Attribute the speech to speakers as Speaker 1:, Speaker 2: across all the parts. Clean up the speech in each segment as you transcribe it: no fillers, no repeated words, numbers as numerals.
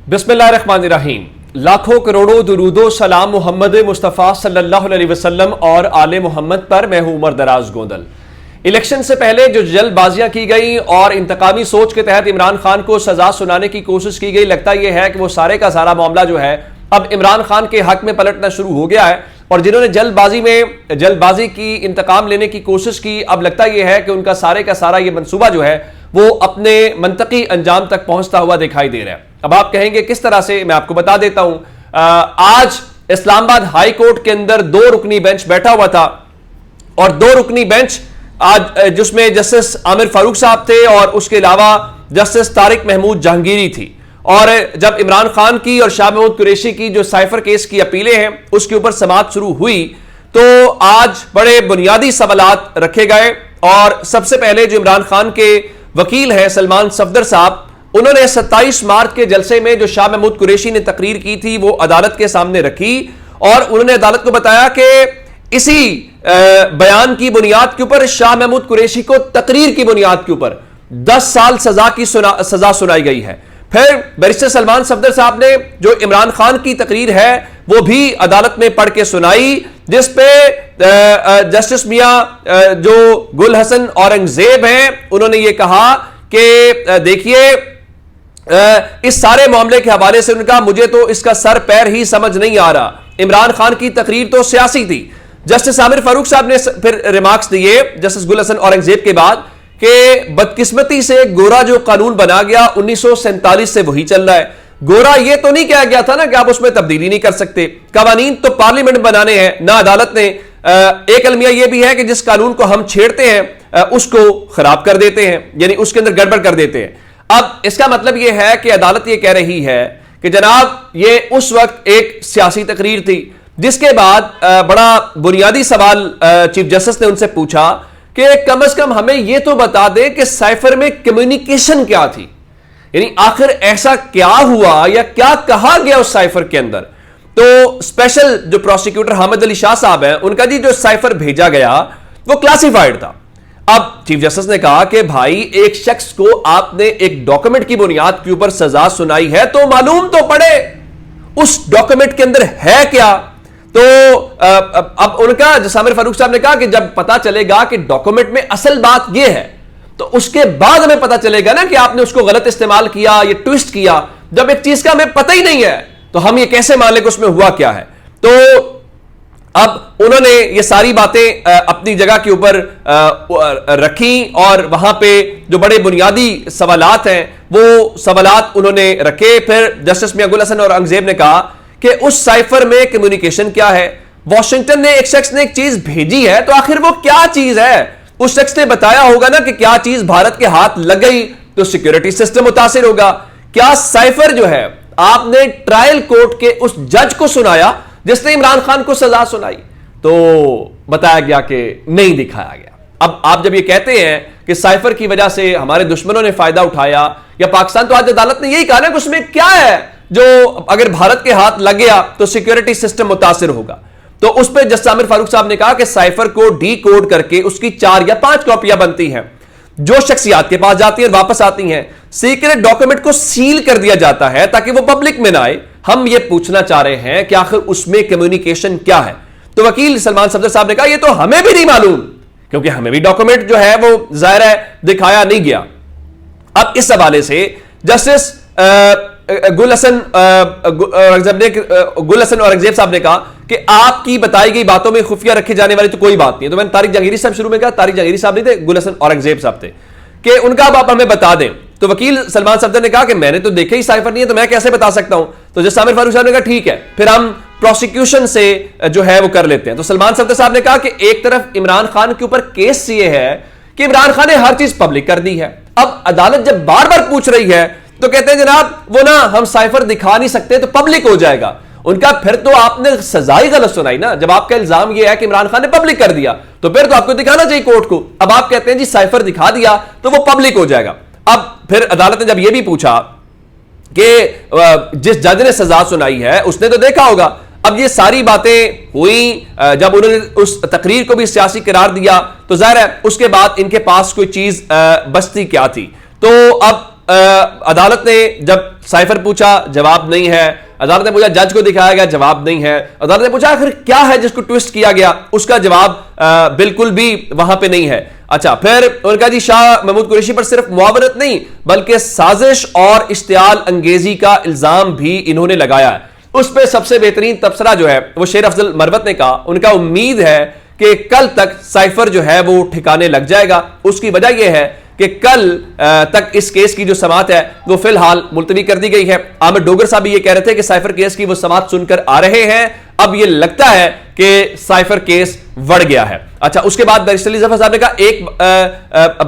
Speaker 1: बिस्मिल्लाहिर्रहमानिर्रहीम। लाखों करोड़ों दुरूदो सलाम मोहम्मद मुस्तफ़ा सल्लल्लाहु अलैहि वसल्लम और आले मोहम्मद पर। मैं हूं उमर दराज गोंदल। इलेक्शन से पहले जो जल्दबाजियां की गई और इंतकामी सोच के तहत इमरान खान को सजा सुनाने की कोशिश की गई, लगता यह है कि वो सारे का सारा मामला जो है अब इमरान खान के हक में पलटना शुरू हो गया है। और जिन्होंने जल्दबाजी की, इंतकाम लेने की कोशिश की, अब लगता यह है कि उनका सारे का सारा ये मंसूबा जो है वो अपने मंतकी अंजाम तक पहुंचता हुआ दिखाई दे रहा है। अब आप कहेंगे किस तरह से, मैं आपको बता देता हूं। आज इस्लामाबाद हाई कोर्ट के अंदर 2 रुकनी बेंच बैठा हुआ था और 2 रुकनी बेंच आज जिसमें जस्टिस आमिर फारूक साहब थे और उसके अलावा जस्टिस तारिक महमूद जहांगीरी थी। और जब इमरान खान की और शाह महमूद कुरैशी की जो साइफर केस की अपीलें हैं उसके ऊपर समाअत शुरू हुई, तो आज बड़े बुनियादी सवालात रखे गए। और सबसे पहले जो इमरान खान के वकील हैं सलमान सफदर साहब, उन्होंने 27 मार्च के जलसे में जो शाह महमूद कुरैशी ने तकरीर की थी वो अदालत के सामने रखी और उन्होंने अदालत को बताया कि इसी बयान की बुनियाद के ऊपर शाह महमूद कुरैशी को तकरीर की बुनियाद के ऊपर 10 साल सजा सुनाई गई है। फिर बैरिस्टर सलमान सफदर साहब ने जो इमरान खान की तकरीर है वो भी अदालत में पढ़ के सुनाई, जिसपे जस्टिस मियां जो गुल हसन औरंगजेब हैं उन्होंने ये कहा कि देखिए इस सारे मामले के हवाले से उनका मुझे तो इसका सर पैर ही समझ नहीं आ रहा। इमरान खान की तकरीर तो सियासी थी। जस्टिस आमिर फारूक साहब ने फिर रिमार्क्स दिए जस्टिस गुल हसन औरंगजेब के बाद कि बदकिस्मती से गोरा जो कानून बना गया 1947 से वही चल रहा है। गोरा ये तो नहीं कहा गया था ना कि आप उसमें तब्दीली नहीं कर सकते। कवानीन तो पार्लियामेंट बनाने हैं ना अदालत ने। एक अलमिया यह भी है कि जिस कानून को हम छेड़ते हैं उसको खराब कर देते हैं, यानी उसके अंदर गड़बड़ कर देते हैं। अब इसका मतलब यह है कि अदालत यह कह रही है कि जनाब ये उस वक्त एक सियासी तकरीर थी। जिसके बाद बड़ा बुनियादी सवाल चीफ जस्टिस ने उनसे पूछा कि कम से कम हमें यह तो बता दें कि साइफर में कम्युनिकेशन क्या थी, यानी आखिर ऐसा क्या हुआ या क्या कहा गया उस साइफर के अंदर। तो स्पेशल जो प्रोसिक्यूटर हामिद अली शाह साहब हैं, उनका जी जो साइफर भेजा गया वो क्लासिफाइड था। अब चीफ जस्टिस ने कहा कि भाई एक शख्स को आपने एक डॉक्यूमेंट की बुनियाद के ऊपर सजा सुनाई है तो मालूम तो पड़े उस डॉक्यूमेंट के अंदर है क्या। तो अब उनका आमिर फारूक साहब ने कहा कि जब पता चलेगा कि डॉक्यूमेंट में असल बात यह है तो उसके बाद हमें पता चलेगा ना कि आपने उसको गलत इस्तेमाल किया, ये ट्विस्ट किया। जब एक चीज का हमें पता ही नहीं है तो हम ये कैसे मान लें कि उसमें हुआ क्या है। तो अब उन्होंने ये सारी बातें अपनी जगह के ऊपर रखी और वहां पे जो बड़े बुनियादी सवालात हैं वो सवालात उन्होंने रखे। फिर जस्टिस मियां गुल हसन और औरंगजेब ने कहा कि उस साइफर में कम्युनिकेशन क्या है। वॉशिंगटन ने एक शख्स ने एक चीज भेजी है तो आखिर वो क्या चीज है। उस शख्स ने बताया होगा ना कि क्या चीज भारत के हाथ लग गई तो सिक्योरिटी सिस्टम मुतासिर होगा। क्या साइफर जो है आपने ट्रायल कोर्ट के उस जज को सुनाया जिसने इमरान खान को सजा सुनाई? तो बताया गया कि नहीं दिखाया गया। अब आप जब ये कहते हैं कि साइफर की वजह से हमारे दुश्मनों ने फायदा उठाया या पाकिस्तान, तो आज अदालत ने यही कहा ना कि उसमें क्या है जो अगर भारत के हाथ लग गया तो सिक्योरिटी सिस्टम मुतासिर होगा। तो उस पर जस्टिस आमिर फारूक साहब ने कहा कि साइफर को डी कोड करके उसकी 4 या 5 कॉपियां बनती हैं जो शख्सियात के पास जाती हैं और वापस आती हैं। सीक्रेट डॉक्यूमेंट को सील कर दिया जाता है ताकि वो पब्लिक में ना आए। हम ये पूछना चाह रहे हैं कि आखिर उसमें कम्युनिकेशन क्या है। तो वकील सलमान सफदर साहब ने कहा ये तो हमें भी नहीं मालूम क्योंकि हमें भी डॉक्यूमेंट जो है वो जाहिर है दिखाया नहीं गया। अब इस हवाले से जस्टिस गुल हसन औरंगजेब साहब ने कहा कि आपकी बताई गई बातों में खुफिया रखी जाने वाली तो कोई बात नहीं है। तो मैंने तारिक जहांगीरी साहब शुरू में कहा, तारिक जहांगीरी साहब नहीं थे, गुल हसन औरंगजेब साहब थे, कि उनका अब आप हमें बता दें। तो वकील सलमान सफदर ने कहा कि मैंने तो देखे ही साइफर नहीं है तो मैं कैसे बता सकता हूं। तो जस्टिस आमिर फारूक साहब ने कहा ठीक है फिर हम प्रोसिक्यूशन से जो है वो कर लेते हैं। तो सलमान सफदर साहब ने कहा कि एक तरफ इमरान खान के ऊपर केस ये है कि इमरान खान ने हर चीज पब्लिक कर दी है। अब अदालत जब बार बार पूछ रही है तो कहते हैं जनाब वो ना हम साइफर दिखा नहीं सकते तो पब्लिक हो जाएगा उनका। फिर तो आपने सजा ही गलत सुनाई ना। जब आपका इल्जाम यह है कि इमरान खान ने पब्लिक कर दिया तो फिर तो आपको दिखाना चाहिए कोर्ट को। अब आप कहते हैं जी साइफर दिखा दिया तो वो पब्लिक हो जाएगा। अब फिर अदालत ने जब यह भी पूछा कि जिस जज ने सजा सुनाई है उसने तो देखा होगा। अब ये सारी बातें हुई जब उन्होंने उस तकरीर को भी सियासी करार दिया तो जाहिर है उसके बाद इनके पास कोई चीज बचती क्या थी। तो अब अदालत ने जब साइफर पूछा, जवाब नहीं है। अदालत ने पूछा, जज को दिखाया गया, जवाब नहीं है। अदालत ने पूछा आखिर क्या है जिसको ट्विस्ट किया गया, उसका जवाब बिल्कुल भी वहां पे नहीं है। अच्छा, फिर उनका जी शाह महमूद कुरैशी पर सिर्फ मुआवनत नहीं बल्कि साजिश और इश्तियाल अंगेजी का इल्जाम भी इन्होंने लगाया है। उस पर सबसे बेहतरीन तबसरा जो है वो शेर अफजल मरवत ने कहा, उनका उम्मीद है कि कल तक साइफर जो है वो ठिकाने लग जाएगा। उसकी वजह यह है कि कल तक इस केस की जो समाअत है वो फिलहाल मुलतवी कर दी गई है। आमिर डोगर साहब भी ये कह रहे थे कि साइफर केस की वो समाअत सुनकर आ रहे हैं, अब ये लगता है कि साइफर केस बढ़ गया है। अच्छा, उसके बाद बैरिस्टर अली जफर साहब ने कहा एक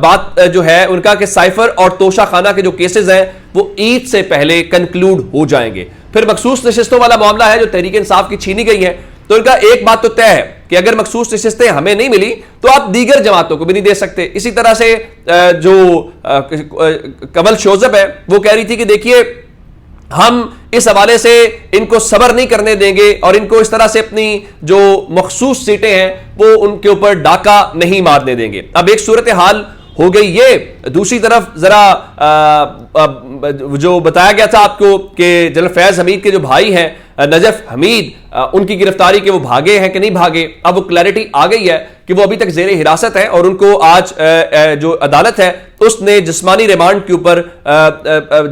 Speaker 1: बात जो है उनका कि साइफर और तोशा खाना के जो केसेस हैं वो ईद से पहले कंक्लूड हो जाएंगे। फिर मखसूस नशिस्तों वाला मामला है जो तहरीक इंसाफ की छीनी गई है, तो उनका एक बात तो तय है कि अगर मखसूस नशिस्तें हमें नहीं मिली तो आप दीगर जमातों को भी नहीं दे सकते। इसी तरह से जो कमल शोजब है वो कह रही थी कि देखिए हम इस हवाले से इनको सबर नहीं करने देंगे और इनको इस तरह से अपनी जो मखसूस सीटें हैं वो उनके ऊपर डाका नहीं मारने देंगे। अब एक सूरत हाल हो गई ये। दूसरी तरफ जरा जो बताया गया था आपको कि जनरल फैज हमीद के जो भाई हैं नजफ हमीद, उनकी गिरफ्तारी के वो भागे हैं कि नहीं भागे, अब वो क्लैरिटी आ गई है कि वो अभी तक जेर हिरासत है और उनको आज जो अदालत है उसने जिस्मानी रिमांड के ऊपर,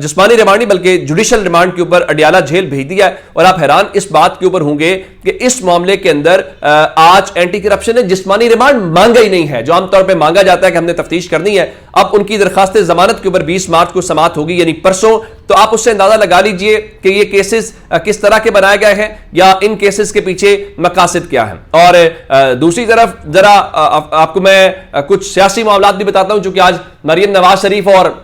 Speaker 1: जिस्मानी रिमांड नहीं बल्कि जुडिशल रिमांड के ऊपर अडियाला जेल भेज दिया है। और आप हैरान इस बात के ऊपर होंगे कि इस मामले के अंदर आज एंटी करप्शन ने जिस्मानी रिमांड मांगा ही नहीं है, जो आमतौर पर मांगा जाता है कि हमने तफ्तीश करनी है। अब उनकी दरखास्त जमानत के ऊपर 20 मार्च को समाअत होगी, यानी परसों। तो आप उससे अंदाजा लगा लीजिए कि ये केसेस किस तरह के बनाए गए हैं या इन केसेस के पीछे मकासद क्या है। और दूसरी तरफ जरा आपको मैं कुछ सियासी मामलात भी बताता हूं, चूंकि आज मरियम नवाज शरीफ और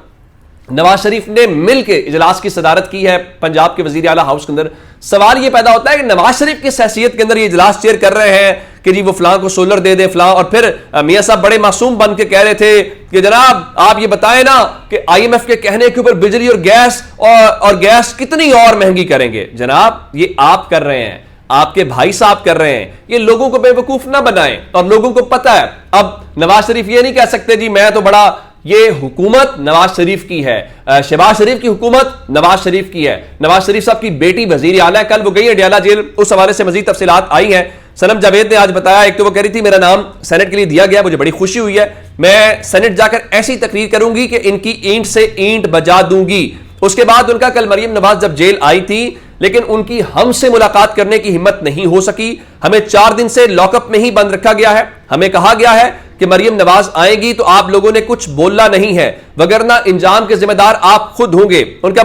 Speaker 1: नवाज शरीफ ने मिलकर इजलास की सदारत की है पंजाब के वजीर आला हाउस के अंदर। सवाल यह पैदा होता है कि नवाज शरीफ किस हैसियत के अंदर ये इजलास चेयर कर रहे हैं कि जी वो फलां को सोलर दे दे फलां, और फिर मियां साहब बड़े मासूम बन के कह रहे थे कि जनाब आप ये बताएं ना कि IMF के कहने के ऊपर बिजली और गैस और गैस कितनी और महंगी करेंगे। जनाब ये आप कर रहे हैं, आपके भाई साहब कर रहे हैं, ये लोगों को बेवकूफ ना बनाएं। और लोगों को पता है, अब नवाज शरीफ ये नहीं कह सकते जी मैं तो बड़ा, ये हुकूमत नवाज शरीफ की है, शहबाज शरीफ की हुकूमत नवाज शरीफ की है। नवाज शरीफ साहब की बेटी वजीर आला है, कल वो गई अडियाला जेल, उस हवाले से मजीद तफसीलात आई हैं। सनम जावेद ने आज बताया, एक तो वो कह रही थी मेरा नाम सेनेट के लिए दिया गया, मुझे बड़ी खुशी हुई है, मैं सेनेट जाकर ऐसी तकरीर करूंगी कि इनकी ईंट से ईंट बजा दूंगी। उसके बाद उनका कल मरियम नवाज जब जेल आई थी लेकिन उनकी हमसे मुलाकात करने की हिम्मत नहीं हो सकी, हमें 4 दिन से लॉकअप में ही बंद रखा गया है। हमें कहा गया है कि मरियम नवाज आएगी तो आप लोगों ने कुछ बोलना नहीं है, वगरना इंजाम के जिम्मेदार आप खुद होंगे। उनका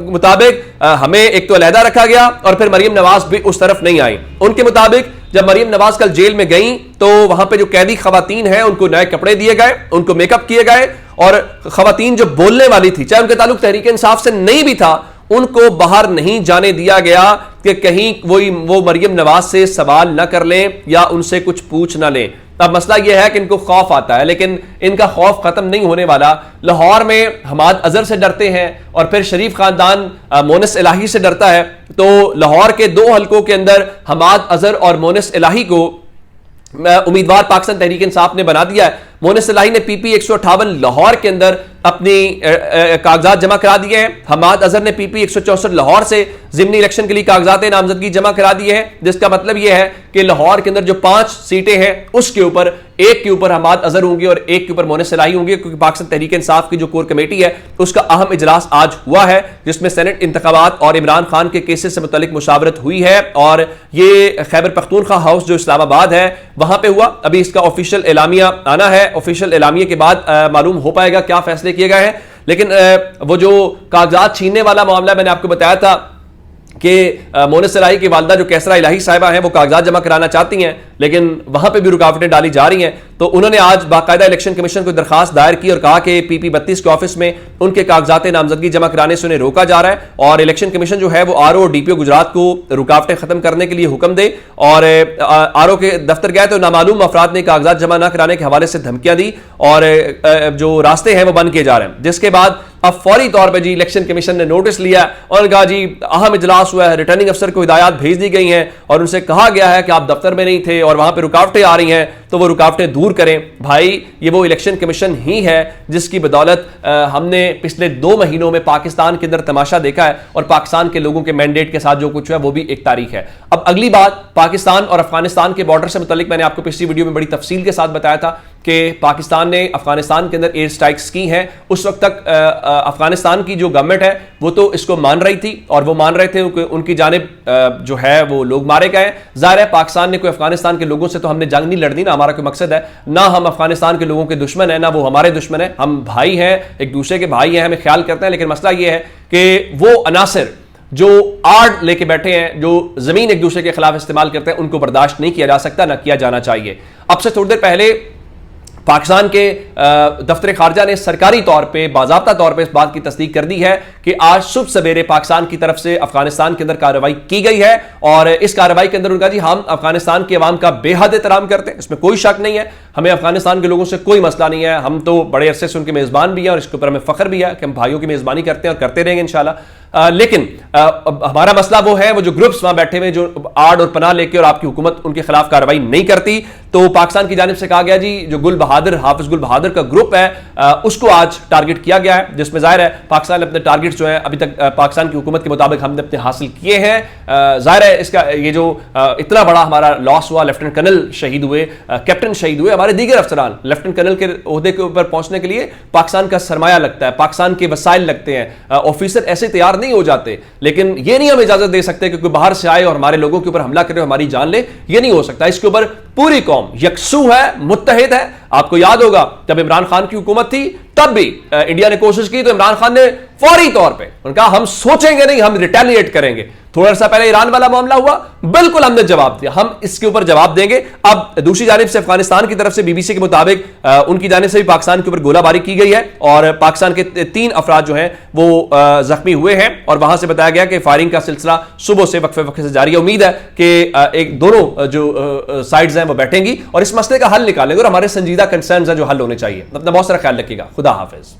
Speaker 1: मुताबिक हमें एक तो अलहदा रखा गया और फिर मरियम नवाज भी उस तरफ नहीं आई। उनके मुताबिक जब मरियम नवाज कल जेल में गई तो वहां पे जो कैदी खवातीन हैं उनको नए कपड़े दिए गए, उनको मेकअप किए गए, और खवातीन जो बोलने वाली थी, चाहे उनके ताल्लुक तहरीक इंसाफ से नहीं भी था, उनको बाहर नहीं जाने दिया गया कि कहीं वो मरियम नवाज से सवाल ना कर लें या उनसे कुछ पूछ ना लें। अब मसला यह है कि इनको खौफ आता है, लेकिन इनका खौफ खत्म नहीं होने वाला। लाहौर में हमाद अजहर से डरते हैं और फिर शरीफ खानदान मोनिस इलाही से डरता है, तो लाहौर के 2 हलकों के अंदर हमाद अजहर और मोनिस इलाही को उम्मीदवार पाकिस्तान तहरीक इंसाफ ने बना दिया है। मोनिस इलाही ने PP 158 लाहौर के अंदर अपनी कागजात जमा करा दिए हैं। हमाद अजहर ने PP 164 लाहौर से ज़िमनी इलेक्शन के लिए कागजात नामजदगी जमा करा दिए हैं, जिसका मतलब यह है कि लाहौर के अंदर जो 5 सीटें हैं उसके ऊपर एक के ऊपर हमाद अजहर होंगे और एक के ऊपर मोनिस इलाही होंगे, क्योंकि पाकिस्तान तहरीक इंसाफ की जो कोर कमेटी है उसका अहम इजलास आज हुआ है जिसमें सेनेट इंतखाबात और इमरान खान के केसेस से मुतालिक मुशावरत हुई है। और ये खैबर पख्तूनख्वा हाउस जो इस्लामाबाद है वहां पर हुआ। अभी इसका ऑफिशियल एलामिया आना है, ऑफिशियल एलामिया के बाद मालूम हो पाएगा क्या फैसले किए गए हैं। लेकिन वो जो कागजात छीनने वाला मामला मैंने आपको बताया था कि मोनिस इलाही की वालदा जो कैसरा इलाही साहिबा हैं वो कागजात जमा कराना चाहती हैं, लेकिन वहां पे भी रुकावटें डाली जा रही हैं। तो उन्होंने आज बाकायदा इलेक्शन कमीशन को दरखास्त दायर की और कहा कि PP 32 के ऑफिस में उनके कागजात नामजदगी जमा कराने से उन्हें रोका जा रहा है और इलेक्शन कमीशन जो है वो RO और DPO गुजरात को रुकावटें खत्म करने के लिए हुक्म दे। और RO के दफ्तर गए तो नामालूम अफराद ने कागजात जमा न कराने के हवाले से धमकियां दी और जो रास्ते हैं वो बंद किए जा रहे हैं, जिसके बाद अब फौरी तौर पर जी इलेक्शन कमीशन ने नोटिस लिया और कहा जी अहम इजलास हुआ है, रिटर्निंग अफसर को हिदायत भेज दी गई हैं और उनसे कहा गया है कि आप दफ्तर में नहीं थे और वहां पर रुकावटें आ रही हैं तो वो रुकावटें दूर करें। भाई ये वो इलेक्शन कमीशन ही है जिसकी बदौलत हमने पिछले 2 महीनों में पाकिस्तान के अंदर तमाशा देखा है और पाकिस्तान के लोगों के मैंडेट के साथ जो कुछ हुआ वो भी एक तारीख है। अब अगली बात, पाकिस्तान और अफगानिस्तान के बॉर्डर से मुतालिक मैंने आपको पिछली वीडियो में बड़ी तफसील के साथ बताया था कि पाकिस्तान ने अफगानिस्तान के अंदर एयर स्ट्राइक्स की हैं। उस वक्त तक अफगानिस्तान की जो गवर्नमेंट है वो तो इसको मान रही थी और वो मान रहे थे उनकी जानिब जो है वो लोग मारे गए। जाहिर है पाकिस्तान ने कोई अफगानिस्तान के लोगों से तो हमने जंग नहीं लड़नी, ना हमारा कोई मकसद है, ना हम अफगानिस्तान के लोगों के दुश्मन है, ना वो हमारे दुश्मन है। हम भाई हैं, एक दूसरे के भाई हैं, हमें ख्याल करते हैं। लेकिन मसला ये है कि वो अनासर जो आड़ लेके बैठे हैं, जो जमीन एक दूसरे के खिलाफ इस्तेमाल करते हैं, उनको बर्दाश्त नहीं किया जा सकता, ना किया जाना चाहिए। अब से थोड़ी देर पहले पाकिस्तान के दफ्तर खारजा ने सरकारी तौर पे बाज़ाब्ता तौर पे इस बात की तस्दीक कर दी है कि आज सुबह सवेरे पाकिस्तान की तरफ से अफगानिस्तान के अंदर कार्रवाई की गई है और इस कार्रवाई के अंदर उनका जी हम अफगानिस्तान के अवाम का बेहद एहतराम करते हैं, इसमें कोई शक नहीं है, हमें अफगानिस्तान के लोगों से कोई मसला नहीं है, हम तो बड़े अरसे से उनके मेज़बान भी हैं और इसके ऊपर हमें फ़ख्र भी है कि हम भाइयों की मेज़बानी करते हैं और करते रहेंगे इंशाल्लाह। लेकिन हमारा मसला वो है, वो जो ग्रुप्स वहां बैठे हुए जो आड़ और पनाह लेके और आपकी हुकूमत उनके खिलाफ कार्रवाई नहीं करती, तो पाकिस्तान की जानिब से कहा गया जी जो गुल बहादुर, हाफिज गुल बहादुर का ग्रुप है उसको आज टारगेट किया गया है, जिसमें जाहिर है पाकिस्तान ने अपने टारगेट्स जो है अभी तक पाकिस्तान की हुकूमत के मुताबिक हमने अपने हासिल किए हैं। जाहिर है इसका ये जो इतना बड़ा हमारा लॉस हुआ, लेफ्टिनेंट कर्नल शहीद हुए, कैप्टन शहीद हुए, हमारे दीगर अफसरान लेफ्टिनेंट कर्नल के ओहदे के ऊपर पहुंचने के लिए पाकिस्तान का सरमाया लगता है, पाकिस्तान के वसाइल लगते हैं, ऑफिसर ऐसे तैयार नहीं हो जाते। लेकिन ये नहीं हम इजाजत दे सकते कि कोई बाहर से आए और हमारे लोगों के ऊपर हमला करे और हमारी जान ले, ये नहीं हो सकता। इसके ऊपर पूरी कौम यकसू है, मुत्तहिद है। आपको याद होगा जब इमरान खान की हुकूमत थी तब भी इंडिया ने कोशिश की तो इमरान खान ने फौरी तौर पे उनका हम सोचेंगे नहीं, हम रिटेलिएट करेंगे। थोड़ा सा पहले ईरान वाला मामला हुआ, बिल्कुल हमने जवाब दिया, हम इसके ऊपर जवाब देंगे। अब दूसरी जानिब से अफगानिस्तान की तरफ से बीबीसी के मुताबिक उनकी जानिब से भी पाकिस्तान के ऊपर गोलाबारी की गई है और पाकिस्तान के 3 अफराद जो हैं वो जख्मी हुए हैं और वहां से बताया गया कि फायरिंग का सिलसिला सुबह से वक्फे से जारी है। उम्मीद है कि एक दोनों जो साइड्स हैं वो बैठेंगी और इस मसले का हल निकालेंगे और हमारे संजीदा कंसर्न्स हैं जो हल होने चाहिए। अपना बहुत सारा ख्याल रखिएगा। खुदा हाफिज।